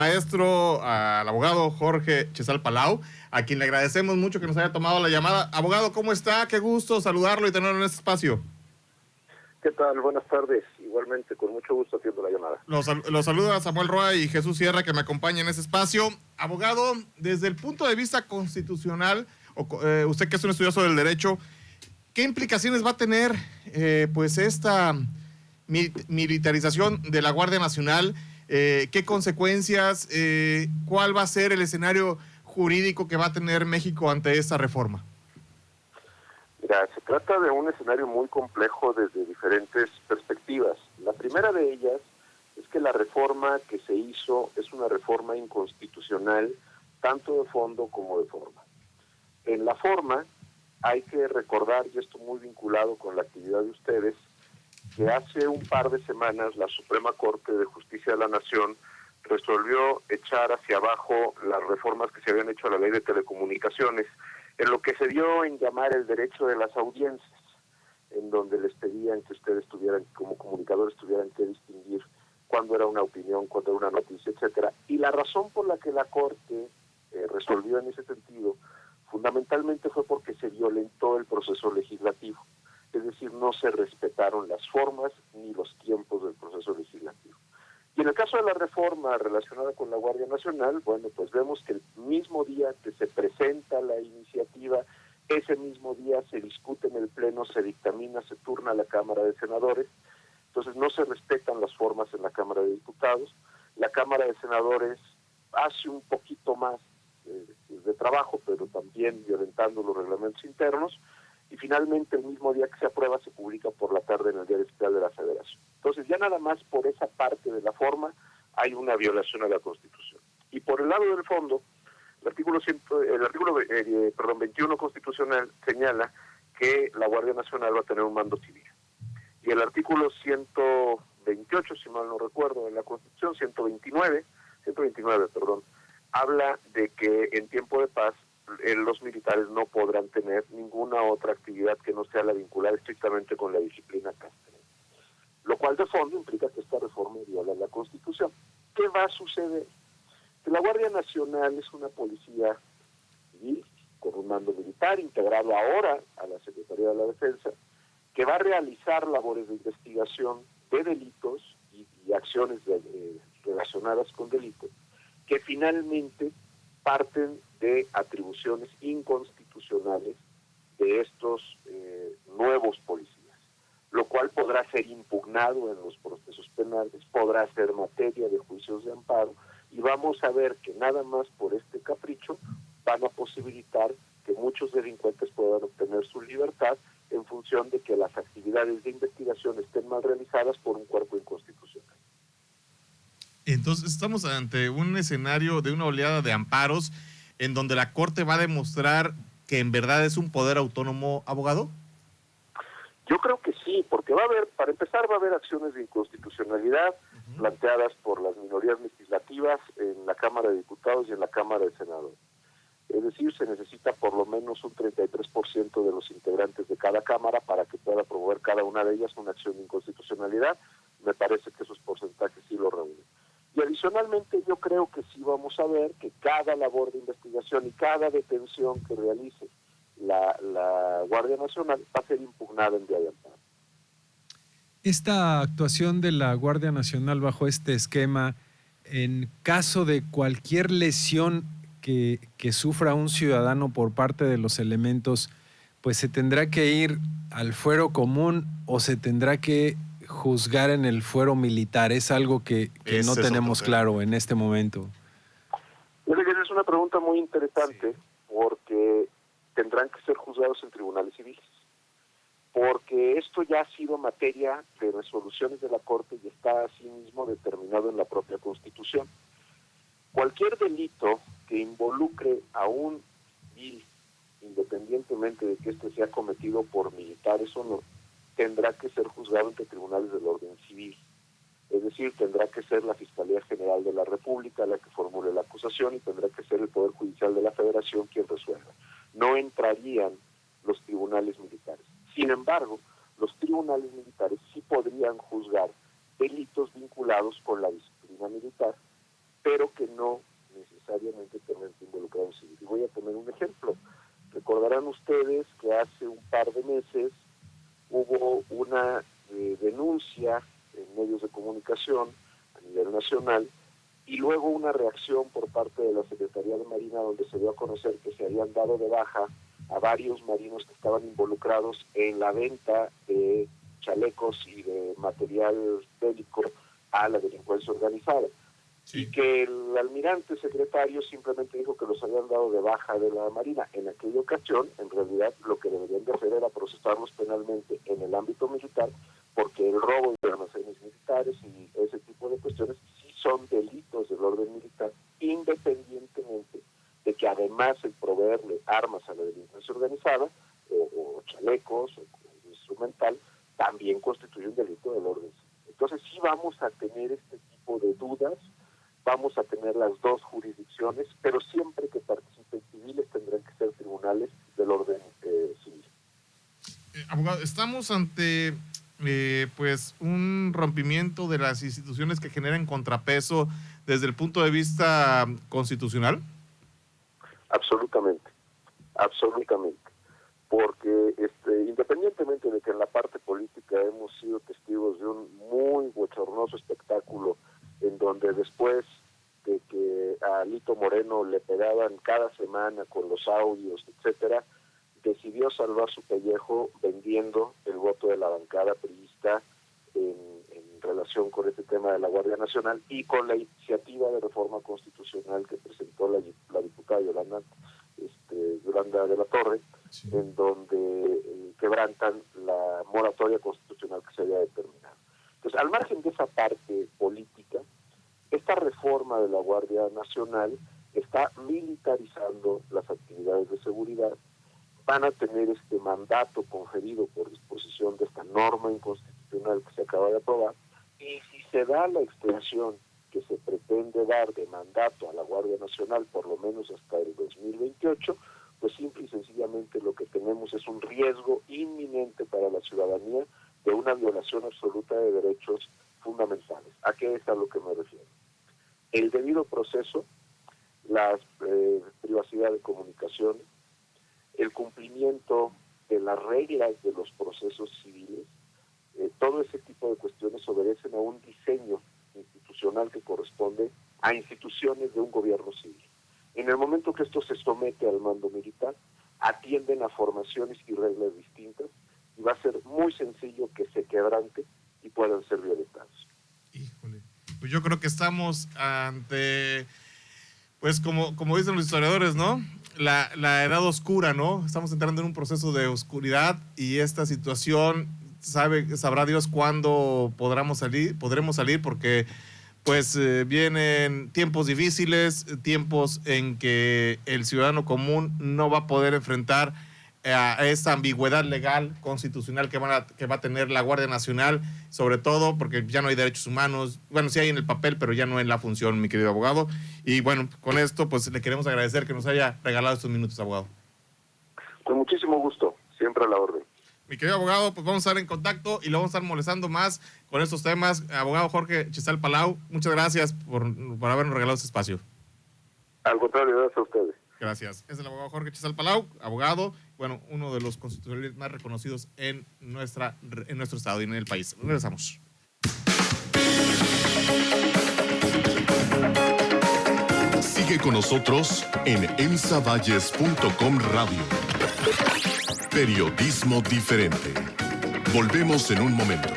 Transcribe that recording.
Maestro, al abogado Jorge Chesal Palau, a quien le agradecemos mucho que nos haya tomado la llamada. Abogado, ¿cómo está? Qué gusto saludarlo y tenerlo en este espacio. ¿Qué tal? Buenas tardes. Igualmente, con mucho gusto haciendo la llamada. Los saluda Samuel Roa y Jesús Sierra, que me acompañan en este espacio. Abogado, desde el punto de vista constitucional, usted que es un estudioso del derecho, ¿qué implicaciones va a tener pues esta militarización de la Guardia Nacional? ¿Qué consecuencias? ¿Cuál va a ser el escenario jurídico que va a tener México ante esta reforma? Mira, se trata de un escenario muy complejo desde diferentes perspectivas. La primera de ellas es que la reforma que se hizo es una reforma inconstitucional, tanto de fondo como de forma. En la forma hay que recordar, y esto muy vinculado con la actividad de ustedes, que hace un par de semanas la Suprema Corte de Justicia de la Nación resolvió echar hacia abajo las reformas que se habían hecho a la Ley de Telecomunicaciones, en lo que se dio en llamar el derecho de las audiencias, en donde les pedían que ustedes tuvieran, como comunicadores, tuvieran que distinguir cuándo era una opinión, cuándo era una noticia, etcétera. Y la razón por la que la Corte resolvió en ese sentido, fundamentalmente fue porque se violentó el proceso legislativo. Es decir, no se respetaron las formas ni los tiempos del proceso legislativo. Y en el caso de la reforma relacionada con la Guardia Nacional, bueno, pues vemos que el mismo día que se presenta la iniciativa, ese mismo día se discute en el Pleno, se dictamina, se turna a la Cámara de Senadores. Entonces no se respetan las formas en la Cámara de Diputados. La Cámara de Senadores hace un poquito más de trabajo, pero también violentando los reglamentos internos. Y finalmente el mismo día que se aprueba se publica por la tarde en el Diario Oficial de la Federación. Entonces ya nada más por esa parte de la forma hay una violación a la Constitución. Y por el lado del fondo, el artículo 21 constitucional señala que la Guardia Nacional va a tener un mando civil. Y el artículo 128, si mal no recuerdo, de la Constitución, 129, habla de que en tiempo de paz los militares no podrán tener ninguna otra actividad que no sea la vinculada estrictamente con la disciplina castellana. Lo cual de fondo implica que esta reforma viola la Constitución. ¿Qué va a suceder? Que la Guardia Nacional es una policía civil con un mando militar integrado ahora a la Secretaría de la Defensa, que va a realizar labores de investigación de delitos y acciones relacionadas con delitos, que finalmente parten de atribuciones inconstitucionales de estos nuevos policías, lo cual podrá ser impugnado en los procesos penales, podrá ser materia de juicios de amparo, y vamos a ver que nada más por este capricho van a posibilitar que muchos delincuentes puedan obtener su libertad en función de que las actividades de investigación estén mal realizadas por un cuerpo inconstitucional. Entonces estamos ante un escenario de una oleada de amparos en donde la Corte va a demostrar que en verdad es un poder autónomo, abogado. Yo creo que sí, porque va a haber, para empezar, va a haber acciones de inconstitucionalidad planteadas por las minorías legislativas en la Cámara de Diputados y en la Cámara de Senadores. Es decir, se necesita por lo menos un 33% de los integrantes de cada Cámara para que pueda promover cada una de ellas una acción de inconstitucionalidad. Me parece que esos porcentajes sí lo reúnen. Y adicionalmente yo creo que sí vamos a ver que cada labor de investigación y cada detención que realice la Guardia Nacional va a ser impugnada en vía de amparo. Esta actuación de la Guardia Nacional bajo este esquema, en caso de cualquier lesión que sufra un ciudadano por parte de los elementos, pues se tendrá que ir al fuero común o se tendrá que juzgar en el fuero militar. Es algo que no tenemos claro en este momento. Es una pregunta muy interesante, porque tendrán que ser juzgados en tribunales civiles, porque esto ya ha sido materia de resoluciones de la Corte y está asimismo determinado en la propia Constitución. Cualquier delito que involucre a un civil, independientemente de que éste sea cometido por militares o no, tendrá que ser juzgado ante tribunales del orden civil. Es decir, tendrá que ser la Fiscalía General de la República la que formule la acusación y tendrá que ser el Poder Judicial de la Federación quien resuelva. No entrarían los tribunales militares. Sin embargo, los tribunales militares sí podrían juzgar delitos vinculados con la disciplina militar, pero que no necesariamente tener que involucrar a un civil. Y voy a poner un ejemplo. Recordarán ustedes que hace un par de meses hubo una denuncia en medios de comunicación a nivel nacional y luego una reacción por parte de la Secretaría de Marina, donde se dio a conocer que se habían dado de baja a varios marinos que estaban involucrados en la venta de chalecos y de material bélico a la delincuencia organizada. Sí. Y que el almirante secretario simplemente dijo que los habían dado de baja de la Marina. En aquella ocasión, en realidad, lo que deberían de hacer era procesarlos penalmente en el ámbito militar, porque el robo de almacenes militares y ese tipo de cuestiones sí son delitos del orden militar, independientemente de que además el proveerle armas a la delincuencia organizada, o chalecos, o instrumental, también constituye un delito del orden. Entonces sí vamos a tener este tipo de dudas, vamos a tener las dos jurisdicciones, pero siempre que participen civiles tendrán que ser tribunales del orden civil. Abogado, estamos ante pues un rompimiento de las instituciones que generan contrapeso desde el punto de vista constitucional. Absolutamente, porque independientemente de que en la parte política hemos sido testigos de un muy bochornoso espectáculo en donde después de que a Alito Moreno le pegaban cada semana con los audios, etcétera, decidió salvar su pellejo vendiendo el voto de la bancada priista en relación con este tema de la Guardia Nacional y con la iniciativa de reforma constitucional que presentó la diputada Yolanda de la Torre, sí, en donde quebrantan la moratoria constitucional que se había determinado. Entonces, al margen de esa parte política, esta reforma de la Guardia Nacional está militarizando las actividades de seguridad, van a tener este mandato conferido por disposición de esta norma inconstitucional que se acaba de aprobar, y si se da la extensión que se pretende dar de mandato a la Guardia Nacional, por lo menos hasta el 2028, pues simple y sencillamente lo que tenemos es un riesgo inminente para la ciudadanía de una violación absoluta de derechos fundamentales. ¿A qué es a lo que me refiero? El debido proceso, la privacidad de comunicaciones, el cumplimiento de las reglas de los procesos civiles, todo ese tipo de cuestiones obedecen a un diseño institucional que corresponde a instituciones de un gobierno civil. En el momento que esto se somete al mando militar, atienden a formaciones y reglas distintas y va a ser muy sencillo que se quebrante y puedan ser violentados. Híjole, pues yo creo que estamos ante, pues como dicen los historiadores, ¿no? La edad oscura, ¿no? Estamos entrando en un proceso de oscuridad y esta situación, sabrá Dios cuándo podremos salir, porque pues vienen tiempos difíciles, tiempos en que el ciudadano común no va a poder enfrentar a esta ambigüedad legal, constitucional que va a tener la Guardia Nacional, sobre todo porque ya no hay derechos humanos. Bueno, sí hay en el papel, pero ya no en la función, mi querido abogado. Y bueno, con esto pues le queremos agradecer que nos haya regalado estos minutos, abogado. Con muchísimo gusto, siempre a la orden. Mi querido abogado, pues vamos a estar en contacto y lo vamos a estar molestando más con estos temas. Abogado Jorge Chizal Palau, muchas gracias por habernos regalado este espacio. Al contrario, gracias a ustedes. Gracias. Es el abogado Jorge Chizal Palau, abogado, bueno, uno de los constitucionalistas más reconocidos en nuestro estado y en el país. Regresamos. Sigue con nosotros en emsavalles.com Radio. Periodismo diferente. Volvemos en un momento.